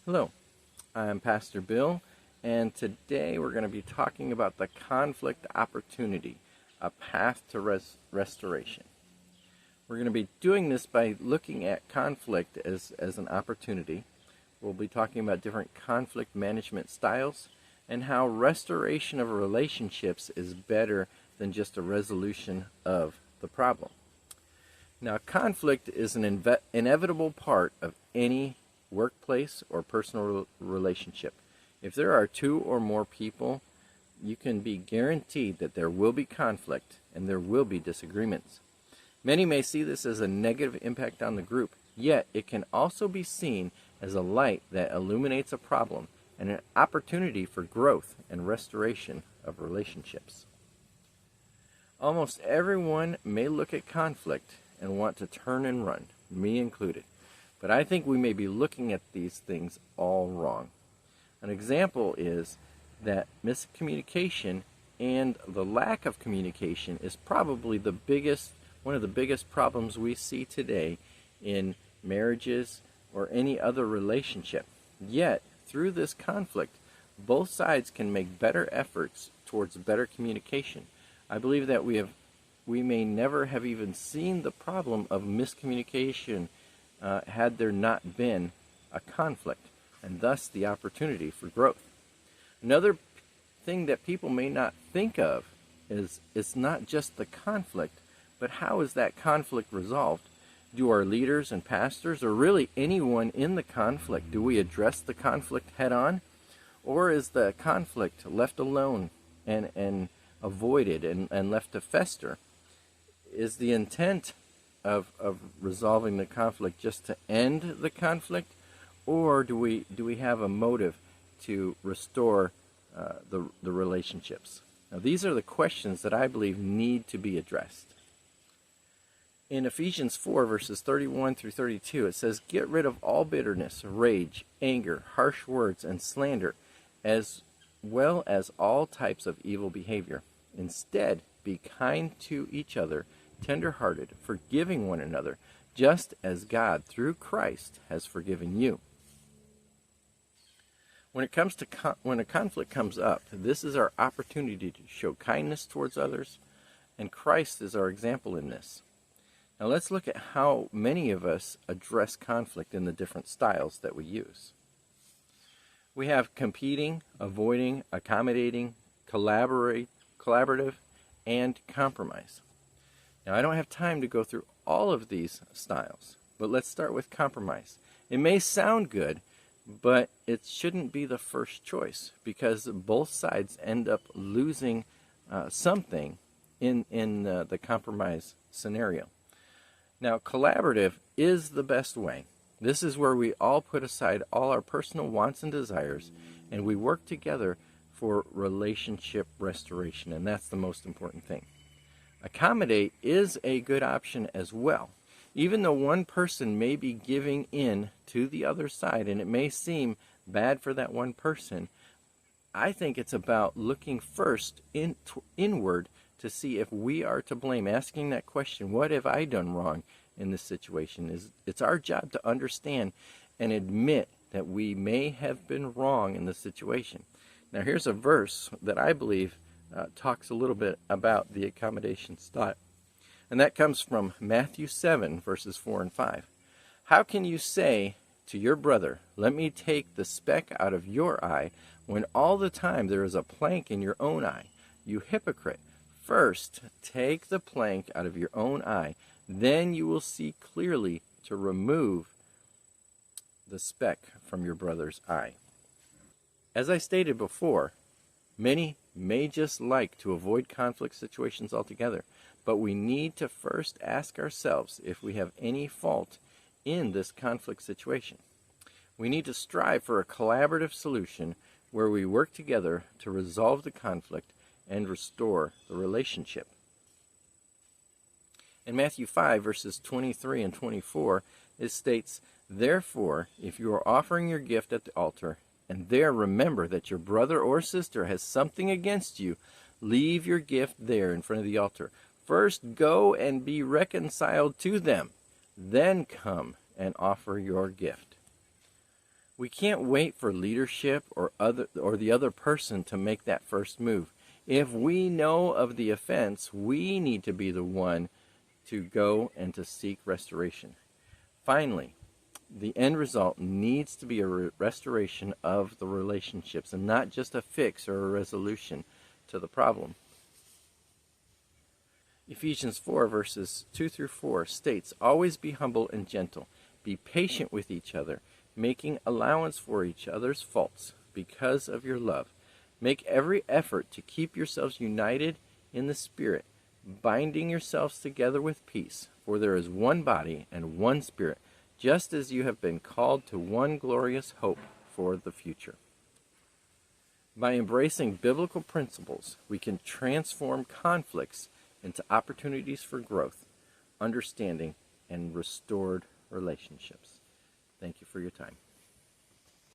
Hello, I'm Pastor Bill, and today we're going to be talking about the conflict opportunity, a path to restoration. We're going to be doing this by looking at conflict as an opportunity. We'll be talking about different conflict management styles and how restoration of relationships is better than just a resolution of the problem. Now, conflict is an inevitable part of any workplace or personal relationship. If there are two or more people, you can be guaranteed that there will be conflict and there will be disagreements. Many may see this as a negative impact on the group, yet it can also be seen as a light that illuminates a problem and an opportunity for growth and restoration of relationships. Almost everyone may look at conflict and want to turn and run, me included. But I think we may be looking at these things all wrong. An example is that miscommunication and the lack of communication is probably one of the biggest problems we see today in marriages or any other relationship. Yet, through this conflict, both sides can make better efforts towards better communication. I believe that we may never have even seen the problem of miscommunication had there not been a conflict, and thus the opportunity for growth. Another thing that people may not think of is it's not just the conflict, but how is that conflict resolved? Do our leaders and pastors, or really anyone in the conflict, do we address the conflict head on? Or is the conflict left alone and avoided and left to fester? Is the intent of resolving the conflict just to end the conflict, or do we have a motive to restore the relationships? Now, these are the questions that I believe need to be addressed. In Ephesians 4, verses 31 through 32, it says, "Get rid of all bitterness, rage, anger, harsh words, and slander, as well as all types of evil behavior. Instead, be kind to each other, tender-hearted, forgiving one another, just as God, through Christ, has forgiven you." When a conflict comes up, this is our opportunity to show kindness towards others, and Christ is our example in this. Now let's look at how many of us address conflict in the different styles that we use. We have competing, avoiding, accommodating, collaborative, and compromise. Now, I don't have time to go through all of these styles, but let's start with compromise. It may sound good, but it shouldn't be the first choice because both sides end up losing something in the compromise scenario. Now, collaborative is the best way. This is where we all put aside all our personal wants and desires, and we work together for relationship restoration, and that's the most important thing. Accommodate is a good option as well. Even though one person may be giving in to the other side, and it may seem bad for that one person, I think it's about looking first inward to see if we are to blame, asking that question, what have I done wrong in this situation? It's our job to understand and admit that we may have been wrong in the situation. Now here's a verse that I believe talks a little bit about the accommodation style. And that comes from Matthew 7, verses 4 and 5. "How can you say to your brother, 'Let me take the speck out of your eye,' when all the time there is a plank in your own eye? You hypocrite! First, take the plank out of your own eye, then you will see clearly to remove the speck from your brother's eye." As I stated before, many may just like to avoid conflict situations altogether, but we need to first ask ourselves if we have any fault in this conflict situation. We need to strive for a collaborative solution where we work together to resolve the conflict and restore the relationship. In Matthew 5, verses 23 and 24, it states, "Therefore, if you are offering your gift at the altar, and there remember that your brother or sister has something against you, leave your gift there in front of the altar. First go and be reconciled to them, then come and offer your gift." We can't wait for leadership or the other person to make that first move. If we know of the offense, we need to be the one to go and to seek restoration. Finally, the end result needs to be a restoration of the relationships and not just a fix or a resolution to the problem. Ephesians 4 verses 2 through 4 states, "Always be humble and gentle. Be patient with each other, making allowance for each other's faults because of your love. Make every effort to keep yourselves united in the Spirit, binding yourselves together with peace. For there is one body and one Spirit, just as you have been called to one glorious hope for the future." By embracing biblical principles, we can transform conflicts into opportunities for growth, understanding, and restored relationships. Thank you for your time.